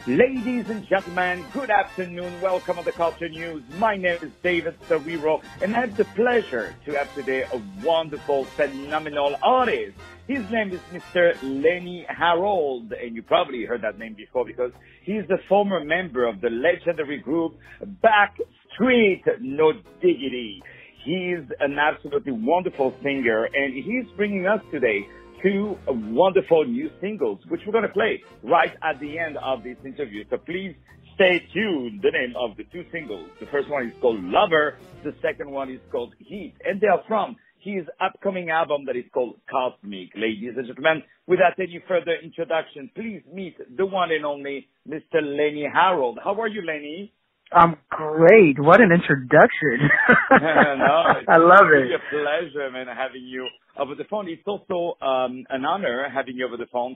Ladies and gentlemen, good afternoon. Welcome to the Culture News. My name is David Serero, and I have the pleasure to have today a wonderful, phenomenal artist. His name is Mr. Lenny Harold, and you probably heard that name before because he's the former member of the legendary group Backstreet No Diggity. He's an absolutely wonderful singer, and he's bringing us today two wonderful new singles, which we're going to play right at the end of this interview. So please stay tuned. The name of the two singles, the first one is called Lover. The second one is called Heat. And they are from his upcoming album that is called Cosmic. Ladies and gentlemen, without any further introduction, please meet the one and only Mr. Lenny Harold. How are you, Lenny? I'm great. What an introduction. No, I love it. It's a pleasure, man, having you over the phone. It's also an honor having you over the phone.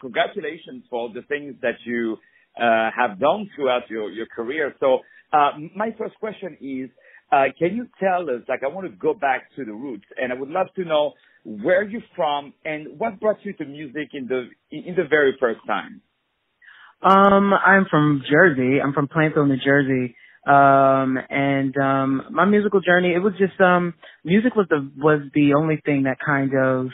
Congratulations for the things that you have done throughout your career. So my first question is, can you tell us, I want to go back to the roots, and I would love to know where you're from and what brought you to music in the very first time? I'm from Jersey. I'm from Plainfield, New Jersey. My musical journey, it was just, music was the only thing that kind of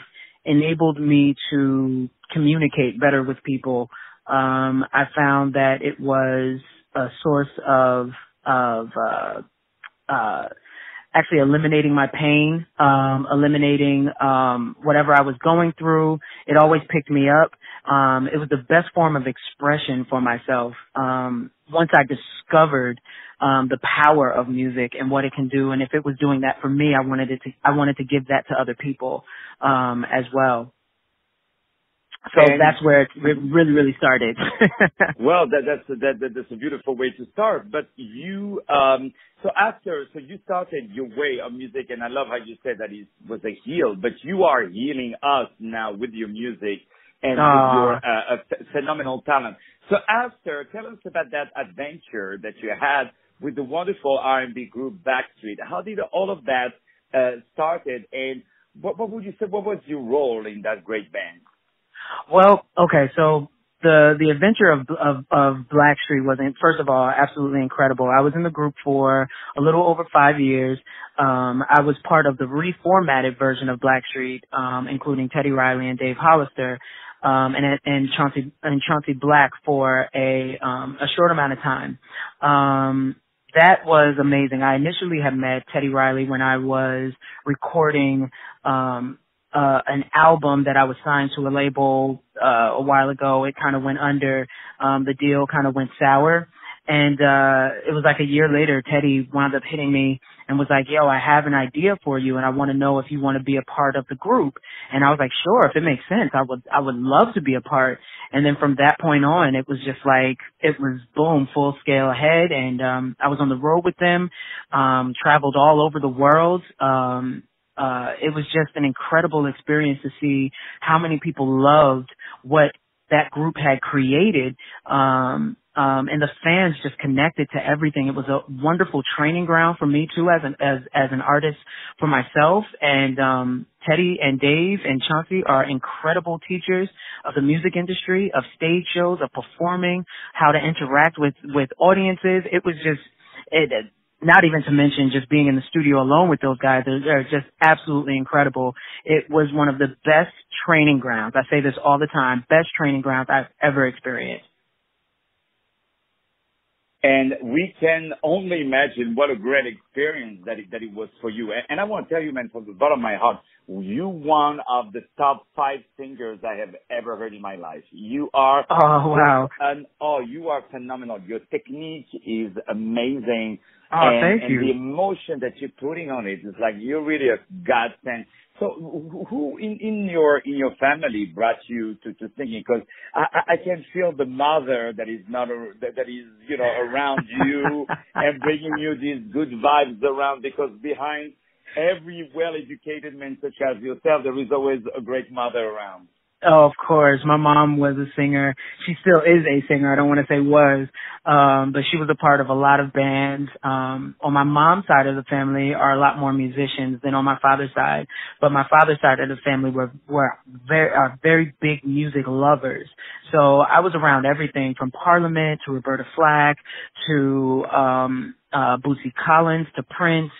enabled me to communicate better with people. I found that it was a source of actually eliminating my pain, eliminating whatever I was going through. It always picked me up. It was the best form of expression for myself. Once I discovered the power of music and what it can do, and if it was doing that for me, I wanted to give that to other people as well. So that's where it really, really started. Well, that's a beautiful way to start. But you, so you started your way of music, and I love how you said that it was a heal, but you are healing us now with your music and with your phenomenal talent. So tell us about that adventure that you had with the wonderful R&B group Backstreet. How did all of that started, and what would you say, what was your role in that great band? Well, okay, so the adventure of Blackstreet was, first of all, absolutely incredible. I was in the group for a little over 5 years. I was part of the reformatted version of Blackstreet, including Teddy Riley and Dave Hollister, and Chauncey Black for a short amount of time. That was amazing. I initially had met Teddy Riley when I was recording an album that I was signed to a label a while ago. It kind of went under. The deal kind of went sour. And it was like a year later, Teddy wound up hitting me and was like, yo, I have an idea for you, and I want to know if you want to be a part of the group. And I was like, sure, if it makes sense, I would love to be a part. And then from that point on, it was just like, it was boom, full scale ahead. And I was on the road with them, traveled all over the world. It was just an incredible experience to see how many people loved what that group had created. And the fans just connected to everything. It was a wonderful training ground for me too, as an artist for myself. And, Teddy and Dave and Chauncey are incredible teachers of the music industry, of stage shows, of performing, how to interact with audiences. It was just, not even to mention just being in the studio alone with those guys. They're just absolutely incredible. It was one of the best training grounds. I say this all the time, best training grounds I've ever experienced. And we can only imagine what a great experience that it was for you. And I want to tell you, man, from the bottom of my heart, you one of the top 5 singers I have ever heard in my life. You are you are phenomenal. Your technique is amazing. Thank you. And the emotion that you're putting on it is like you're really a godsend. So who in your family brought you to singing? Because I can feel the mother that is around you and bringing you these good vibes around, because behind every well-educated man such as yourself, there is always a great mother around. Oh, of course. My mom was a singer. She still is a singer. I don't want to say was. but she was a part of a lot of bands. On my mom's side of the family are a lot more musicians than on my father's side, but my father's side of the family were very big music lovers. So I was around everything from Parliament to Roberta Flack to Bootsy Collins to Prince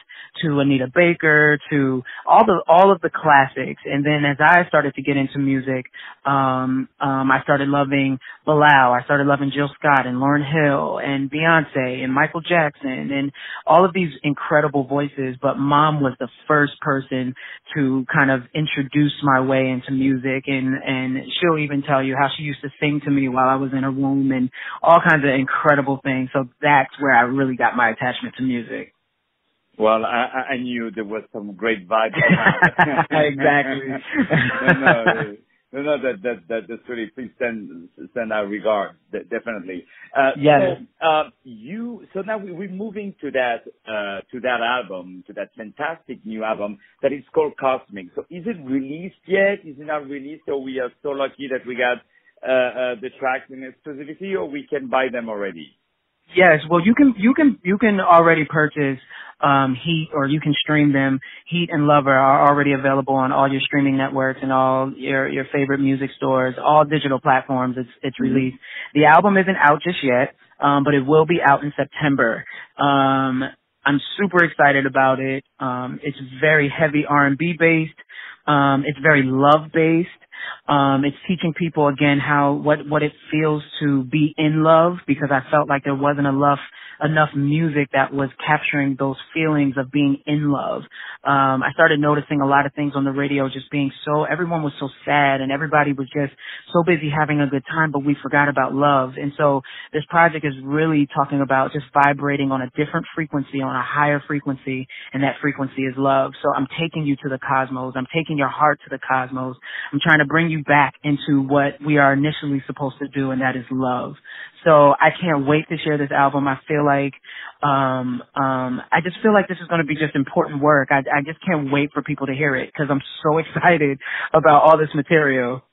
to Anita Baker to all of the classics. And then as I started to get into music, I started loving Bilal. I started loving Jill Scott and Lauryn Hill and Beyonce and Michael Jackson and all of these incredible voices. But Mom was the first person to kind of introduce my way into music, and she'll even tell you how she used to sing to me while I was in her womb and all kinds of incredible things. So that's where I really got my attachment to music. Well, I knew there was some great vibes. Exactly. No, that's really, please send our regards, definitely. Yes. So now we're moving to that album, to that fantastic new album that is called Cosmic. So is it released yet? Is it not released? Or we are so lucky that we got the tracks in exclusivity, or we can buy them already? Yes, well, you can already purchase Heat, or you can stream them. Heat and Lover are already available on all your streaming networks and all your favorite music stores, all digital platforms. It's released. The album isn't out just yet, but it will be out in September. I'm super excited about it. It's very heavy R&B based. It's very love based. It's teaching people again what it feels to be in love, because I felt like there wasn't enough music that was capturing those feelings of being in love. I started noticing a lot of things on the radio just being everyone was so sad and everybody was just so busy having a good time, but we forgot about love. And so this project is really talking about just vibrating on a different frequency, on a higher frequency, and that frequency is love. So I'm taking you to the cosmos. I'm taking your heart to the cosmos. I'm trying to bring you back into what we are initially supposed to do, and that is love. So I can't wait to share this album. I feel like, I just feel like this is going to be just important work. I just can't wait for people to hear it, because I'm so excited about all this material.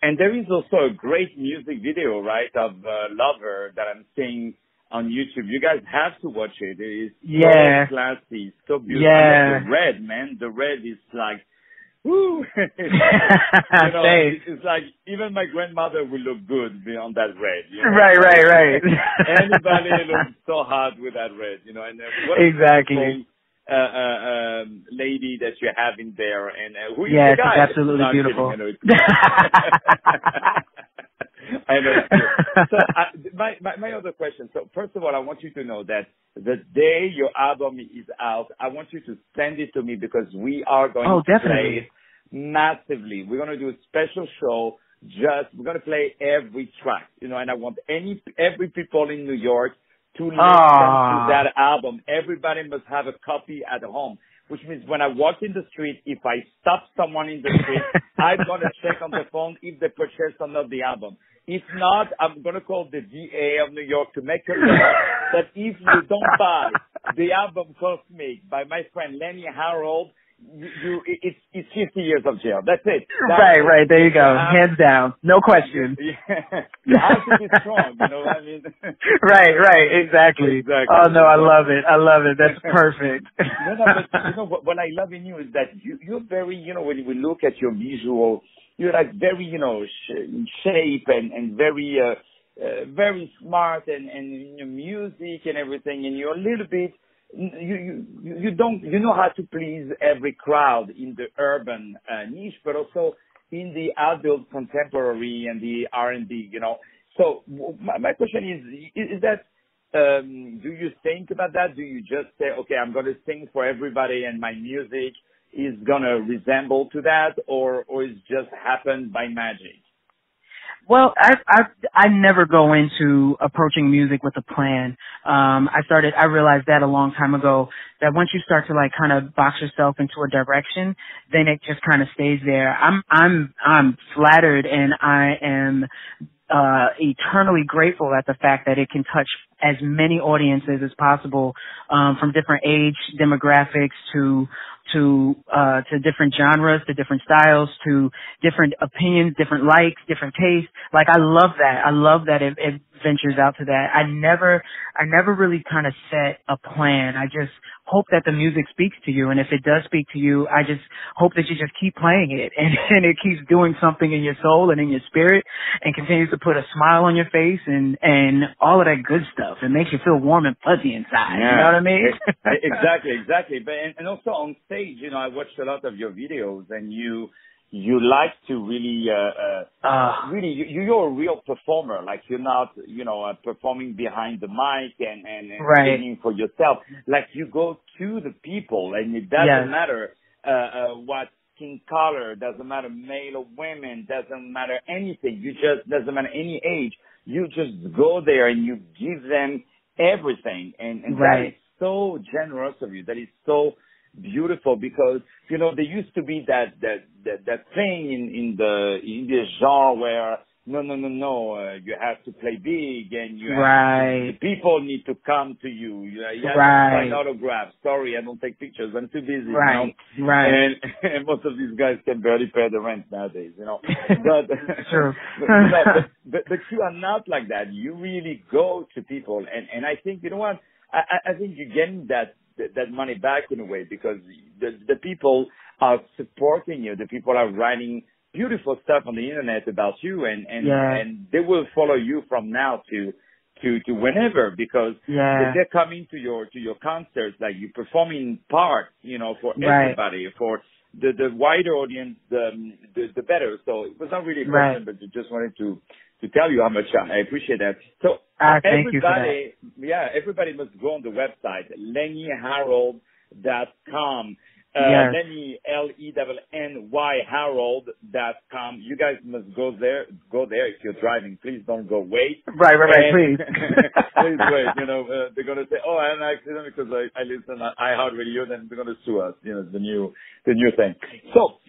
And there is also a great music video, right, of Lover that I'm seeing on YouTube. You guys have to watch it. It is so classy, so beautiful. Yeah. The red, man. The red is like, woo! It's like even my grandmother will look good on that red. Right. Anybody looks so hot with that red, and what exactly. Lady that you have in there, and who is the guy? It's absolutely beautiful. I know. So my other question. So first of all, I want you to know that the day your album is out, I want you to send it to me, because we are going to play it massively. We're going to do a special show. We're going to play every track, and I want every people in New York to listen to that album. Everybody must have a copy at home. Which means when I walk in the street, if I stop someone in the street, I'm going to check on the phone if they purchased or not the album. If not, I'm going to call the DA of New York to make a law that if you don't buy the album Cosmic by my friend Lenny Harold, it's 50 years of jail. That's it. Right. There you go. Hands down. No question. Yeah. You have to be strong, you know what I mean? Right. Exactly. Oh, no, I love it. That's perfect. But what I love in you is that you're very, when we look at your visual, you're like very, in shape and very, very smart and your music and everything, and you're a little bit, you know how to please every crowd in the urban niche, but also in the adult contemporary and the R&B, So my question is that, do you think about that? Do you just say, okay, I'm going to sing for everybody and my music is going to resemble to that, or it's just happened by magic? Well, I never go into approaching music with a plan. I realized that a long time ago, that once you start to kind of box yourself into a direction, then it just kind of stays there. I'm flattered, and I am eternally grateful at the fact that it can touch as many audiences as possible, from different age demographics to different genres, to different styles, to different opinions, different likes, different tastes. I love that. I love that it ventures out to that. I never really kind of set a plan. I just hope that the music speaks to you. And if it does speak to you, I just hope that you just keep playing it and it keeps doing something in your soul and in your spirit and continues to put a smile on your face and all of that good stuff. It makes you feel warm and fuzzy inside. Yeah. You know what I mean? Exactly. But, and also on stage, you know, I watched a lot of your videos and you like to really, you're a real performer. Like you're not, you know, performing behind the mic and right. singing for yourself. Like you go to the people and it doesn't matter, what skin color, doesn't matter male or women, doesn't matter anything. Doesn't matter any age. You just go there and you give them everything. And right. that is so generous of you. That is so beautiful because, you know, there used to be that thing in the genre where no, you have to play big and right. the people need to come to you. You have right. to sign autographs. Sorry, I don't take pictures. I'm too busy. Right. You know? Right. And most of these guys can barely pay the rent nowadays, you know. But, true. but you are not like that. You really go to people and I think, you know what? I think you're getting that money back in a way because the people are supporting you. The people are writing beautiful stuff on the internet about you and they will follow you from now to whenever because they're coming to your concerts, like you performing part, you know, for everybody, for the wider audience, the better. So it was not really a question, but I just wanted to tell you how much I appreciate that. So thank you for that. Everybody must go on the website, LennyHarold.com. Lenny, Lenny, Harold.com. You guys must go there if you're driving. Please don't go wait. Right, please. Please wait. You know, they're going to say, oh, I had an accident because I listen to iHeartRadio, then they're going to sue us. You know, the new thing. So,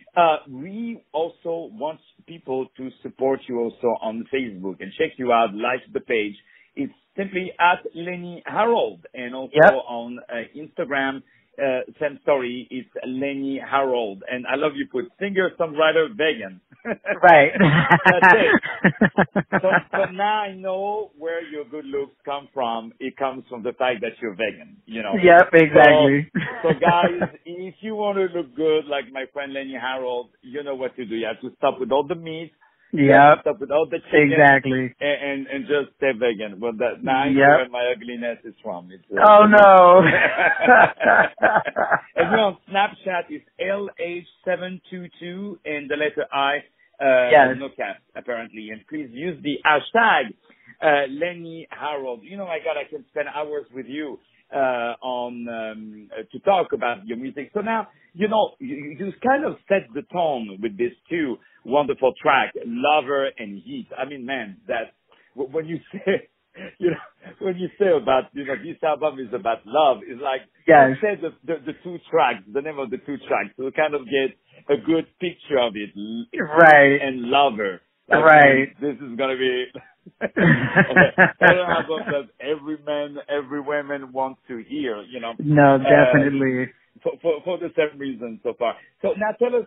we also want people to support you also on Facebook and check you out, like the page. It's simply at Lenny Harold and also on Instagram. Same story, it's Lenny Harold. And I love you put singer, songwriter, vegan. Right. That's it. So now I know where your good looks come from. It comes from the fact that you're vegan, you know. Yep, exactly. So guys, if you want to look good like my friend Lenny Harold, you know what to do. You have to stop with all the meat. Yeah. Stop with all the chicken. Exactly. And just stay vegan. Well, that now I know where my ugliness is from. It's, oh no. And you know, on Snapchat is LH722 and the letter I. No cap apparently. And please use the hashtag Lenny Harold. You know, my God, I can spend hours with you to talk about your music. So now, you know, you kind of set the tone with these two wonderful tracks, Lover and Heat. I mean, man, that when you say, you know, when you say about, you know, this album is about love, it's like, you said the two tracks, the name of the two tracks, so kind of get a good picture of it. Right. And Lover. Like, right. This is going to be an album that every man, every woman wants to hear, you know. No, definitely. For the same reason so far. So now tell us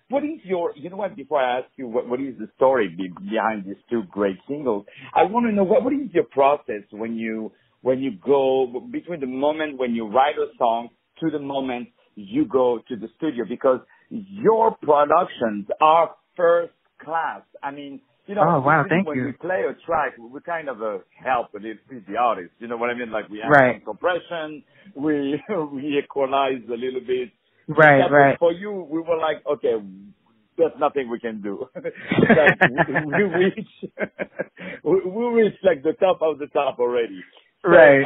what is your, you know what, before I ask you what is the story behind these two great singles, I want to know what is your process when you go between the moment when you write a song to the moment you go to the studio, because your productions are first class. I mean, you know, when we play a track, we kind of help with it with the artist. You know what I mean? Like we have some compression, we equalize a little bit. Right. For you, we were like, okay, there's nothing we can do. we reach like the top of the top already. So, right.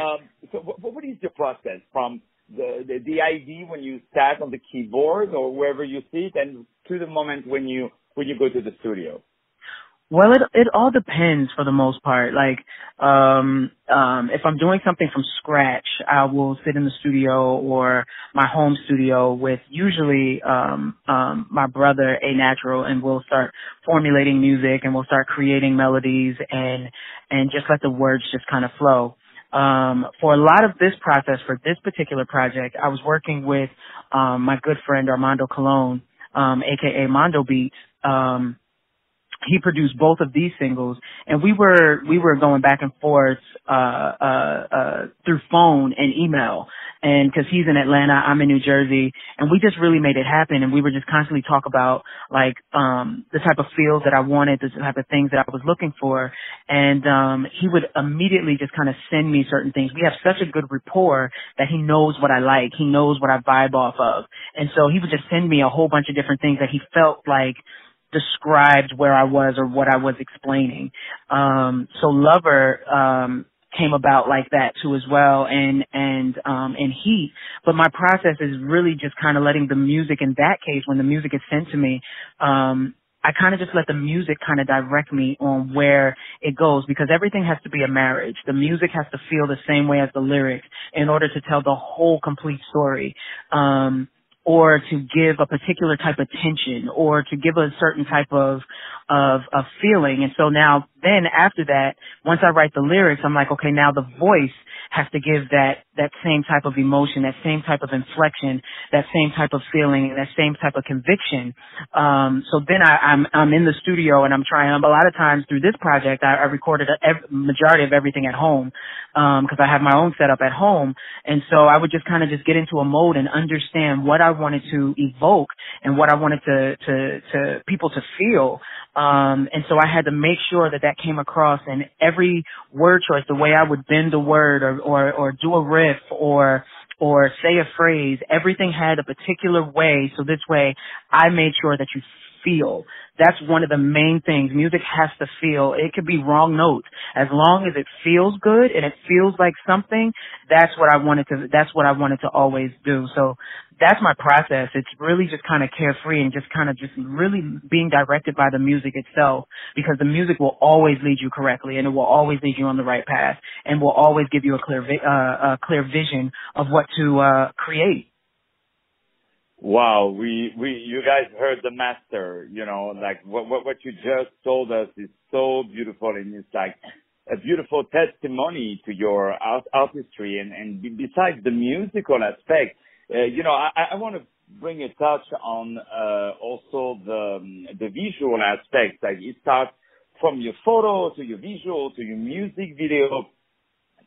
So what is your process from the idea when you start on the keyboard or wherever you sit and to the moment when you go to the studio? Well, it all depends for the most part. Like, if I'm doing something from scratch, I will sit in the studio or my home studio with usually, my brother, A Natural, and we'll start formulating music and we'll start creating melodies and just let the words just kind of flow. For a lot of this process, for this particular project, I was working with, my good friend Armando Colon, aka Mondo Beats, he produced both of these singles, and we were going back and forth through phone and email, and because he's in Atlanta, I'm in New Jersey, and we just really made it happen. And we were just constantly talk about like the type of feels that I wanted, the type of things that I was looking for, and he would immediately just kind of send me certain things. We have such a good rapport that he knows what I like, he knows what I vibe off of, and so he would just send me a whole bunch of different things that he felt like described where I was or what I was explaining. So Lover came about like that too as well, and Heat. But my process is really just kind of letting the music, in that case, when the music is sent to me, I kind of just let the music kind of direct me on where it goes, because everything has to be a marriage. The music has to feel the same way as the lyrics in order to tell the whole complete story. Or to give a particular type of tension, or to give a certain type of feeling. And so now, then after that, once I write the lyrics, I'm like, okay, now the voice has to give that same type of emotion, that same type of inflection, that same type of feeling, and that same type of conviction. So then I'm in the studio, and I'm trying. A lot of times through this project, I recorded a majority of everything at home, because I have my own setup at home. And so I would just kind of just get into a mode and understand what I wanted to evoke and what I wanted to people to feel. And so I had to make sure that came across in every word choice, the way I would bend a word or do a riff or say a phrase. Everything had a particular way. So this way I made sure that you feel. That's one of the main things. Music has to feel. It could be wrong notes. As long as it feels good and it feels like something, that's what I wanted to always do. So that's my process. It's really just kind of carefree and just really being directed by the music itself, because the music will always lead you correctly, and it will always lead you on the right path, and will always give you a clear vision of what to create. Wow, you guys heard the master, like what you just told us is so beautiful, and it's like a beautiful testimony to your artistry. And besides the musical aspect, I want to bring a touch on also the visual aspect. Like it starts from your photo to your visual to your music video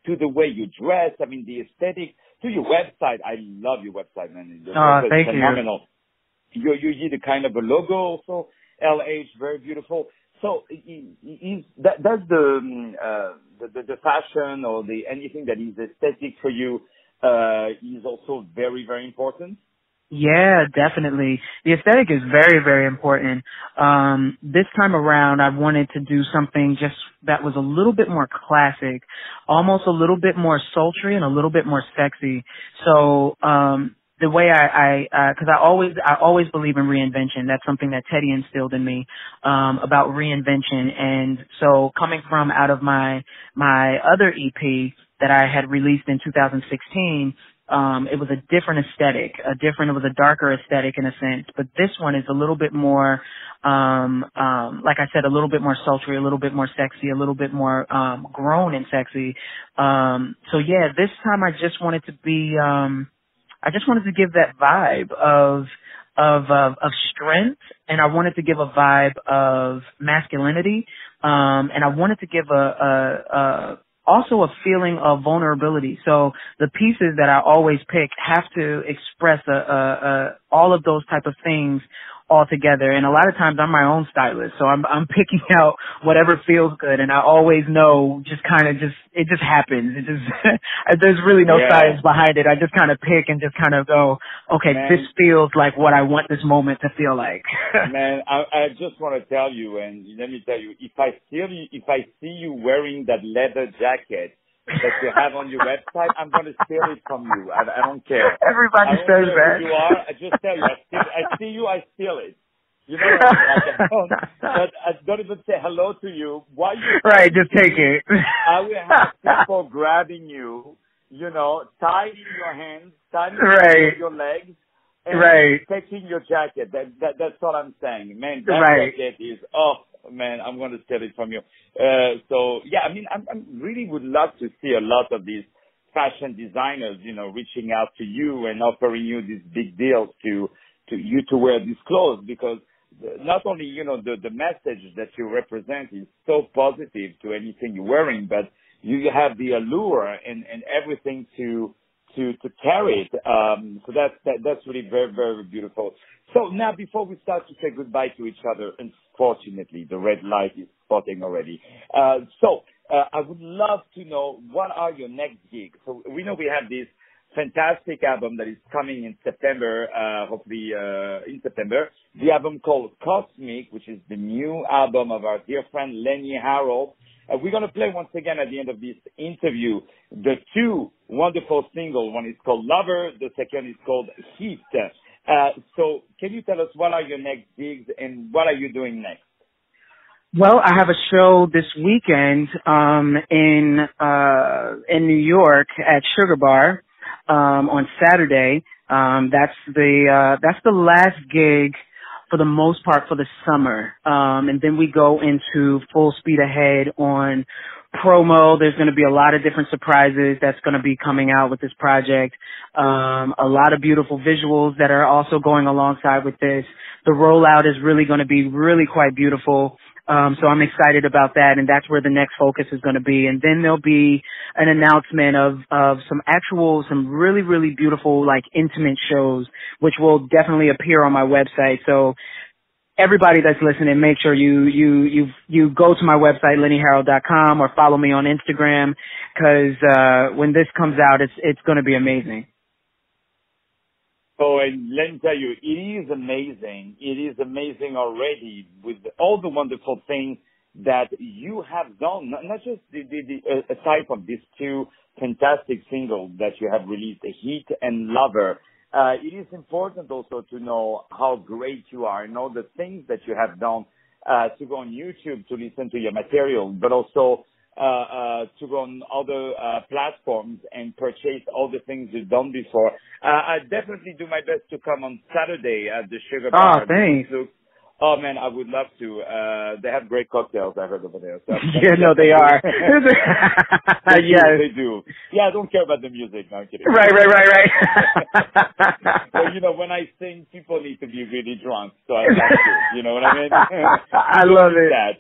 to the way you dress. I mean, the aesthetic. To your website. I love your website, man. Thank phenomenal. You did a kind of a logo also. LH, very beautiful. So that's the fashion or anything that is aesthetic for you is also very, very important. Yeah, definitely. The aesthetic is very, very important. This time around, I wanted to do something just that was a little bit more classic, almost a little bit more sultry and a little bit more sexy. So, the way cause I always believe in reinvention. That's something that Teddy instilled in me, about reinvention. And so coming from out of my other EP that I had released in 2016, it was a different aesthetic, it was a darker aesthetic in a sense, but this one is a little bit more, like I said, a little bit more sultry, a little bit more sexy, a little bit more, grown and sexy. So yeah, this time I just wanted to give that vibe of strength, and I wanted to give a vibe of masculinity, and I wanted to give also a feeling of vulnerability. So the pieces that I always pick have to express all of those type of things all together. And a lot of times I'm my own stylist, so I'm picking out whatever feels good, and I always know it just happens. It just there's really no science behind it. I just kind of pick and just kind of go, okay, man, this feels like what I want this moment to feel like. Man, I just want to tell you, and let me tell you, if I see you wearing that leather jacket that you have on your website, I'm going to steal it from you. I don't care. Everybody says that. Who you are. I just tell you, I see you, I steal it. You know what I mean? But I don't even say hello to you. Why you? Right, just take it. I will have people grabbing you, tying your hands, tying your legs, and taking your jacket. That's all I'm saying. Man, that jacket is, man, I'm going to steal it from you. So yeah, I mean, I really would love to see a lot of these fashion designers, reaching out to you and offering you these big deals to wear these clothes, because not only, the message that you represent is so positive to anything you're wearing, but you have the allure and everything to carry it. So that's really very, very beautiful. So now, before we start to say goodbye to each other, unfortunately, the red light is spotting already. So I would love to know, what are your next gigs? So we know we have this fantastic album that is coming in September, hopefully in September. The album called Cosmic, which is the new album of our dear friend Lenny Harold. We're going to play once again at the end of this interview the two wonderful singles. One is called Lover, the second is called Heat. So can you tell us, what are your next gigs and what are you doing next? Well, I have a show this weekend in New York at Sugar Bar on Saturday. That's the last gig for the most part for the summer. And then we go into full speed ahead on promo. There's going to be a lot of different surprises that's going to be coming out with this project. A lot of beautiful visuals that are also going alongside with this. The rollout is really going to be really quite beautiful. So I'm excited about that, and that's where the next focus is going to be. And then there'll be an announcement of some really, really beautiful, like, intimate shows, which will definitely appear on my website. So everybody that's listening, make sure you go to my website, lennyharold.com, or follow me on Instagram, because when this comes out, it's going to be amazing. Oh, and let me tell you, it is amazing. It is amazing already with all the wonderful things that you have done. Not just aside from these two fantastic singles that you have released, Heat and Lover. It is important also to know how great you are and all the things that you have done to go on YouTube to listen to your material, but also to go on other platforms and purchase all the things you've done before. I definitely do my best to come on Saturday at the Sugar Bar. Oh, thanks. Oh, man, I would love to. They have great cocktails, I heard over there. So yeah, no, they are. Yes. They do. Yeah, I don't care about the music. No, I'm kidding. Right. But, when I sing, people need to be really drunk. So I like to, you know what I mean? I love it. That,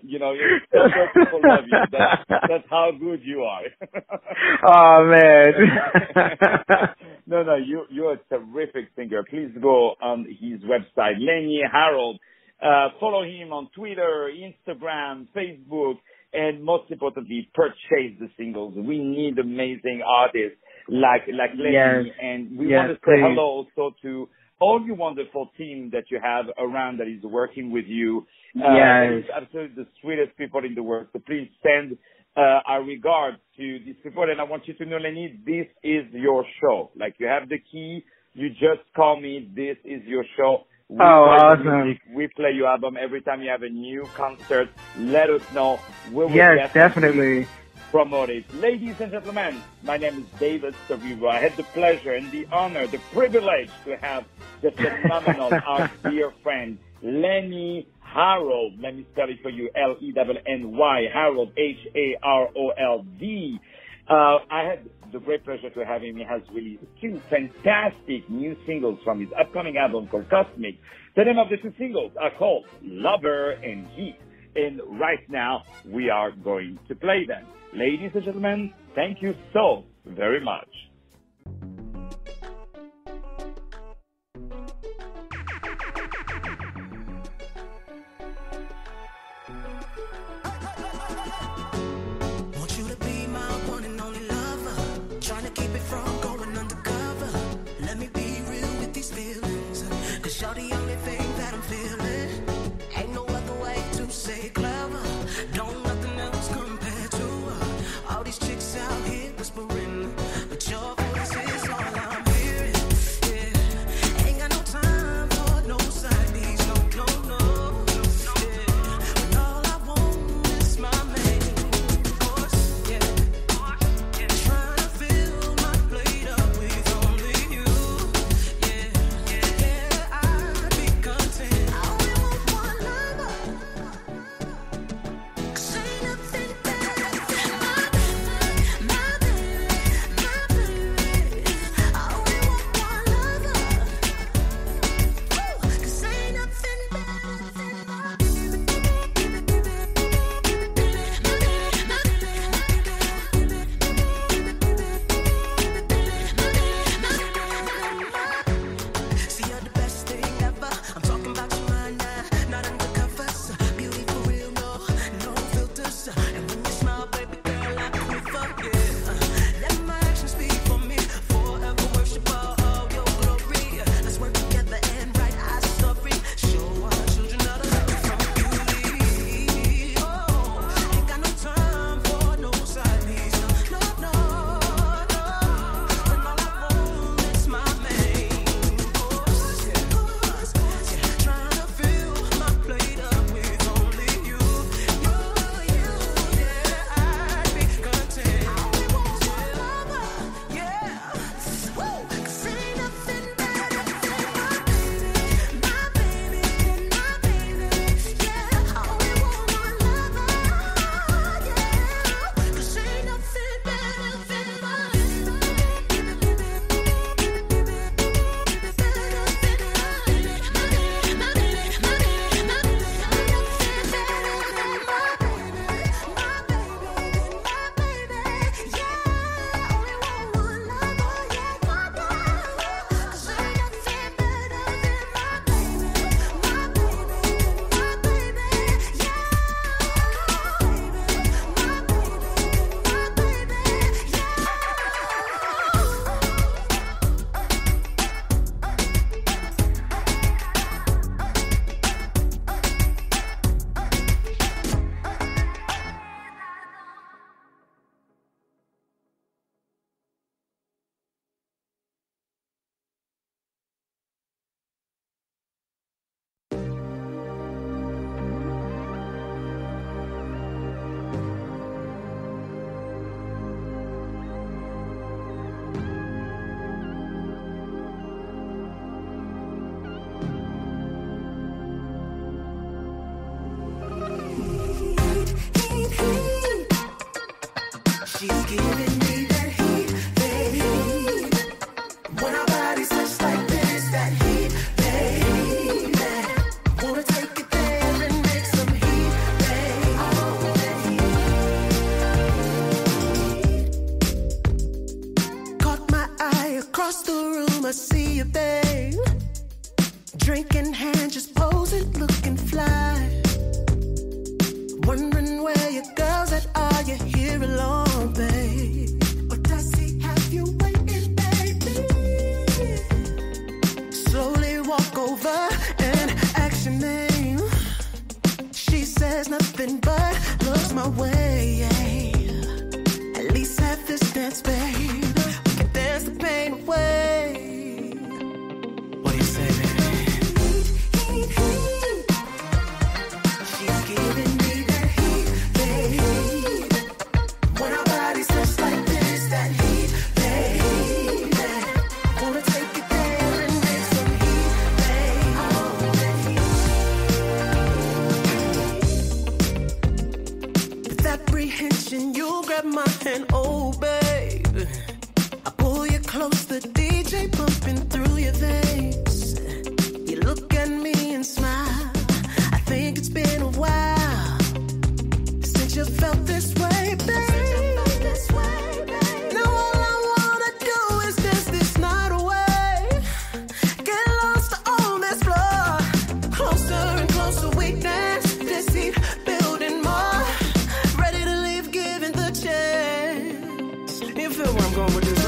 people love you. That's how good you are. Oh, man. No, you're a terrific singer. Please go on his website, Lenny Harold. Follow him on Twitter, Instagram, Facebook, and most importantly, purchase the singles. We need amazing artists like Lenny, yes. And we want to say hello also to all you wonderful team that you have around that is working with you. Yes. Absolutely the sweetest people in the world. So please send our regards to these people. And I want you to know, Lenny, this is your show. Like, you have the key. You just call me. This is your show. We awesome. We play your album every time you have a new concert. Let us know. We will definitely promote it. Ladies and gentlemen, my name is David Serero. I had the pleasure and the honor, the privilege to have the phenomenal, our dear friend, Lenny Harold. Let me spell it for you. Lenny, Harold, Harold. I had the great pleasure to have him. He has released two fantastic new singles from his upcoming album called Cosmic. The name of the two singles are called Lover and Heat. And right now, we are going to play them. Ladies and gentlemen, thank you so very much. You're the only thing that I'm feeling. Ain't no other way to say clever. Don't nothing else compare to all these chicks out here whispering, but you're She's giving me that heat, baby. When our bodies touch like this, that heat, baby. Wanna take it there and make some heat, baby. Oh, that heat. Caught my eye across the room, I see you, babe. Drink in hand, just posing, looking fly. Wondering where your girls at, are you here alone, babe? Or does he have you waiting, baby? Slowly walk over and ask your name. She says nothing but looks my way. At least have this dance, babe. We can dance the pain away. What do you say, baby? She's giving me that heat, baby. When our bodies touch like this, that heat, baby. Wanna take it there and make some heat, baby. Oh, that heat. With apprehension, you grab my hand, oh, babe. I pull you close, the DJ pumping through your veins. You look at me and smile. I think it's been a while since you felt this way, babe. Now all I wanna do is dance this night away. Get lost on this floor. Closer and closer we dance. This heat building more. Ready to leave, giving the chance. You feel where I'm going with this?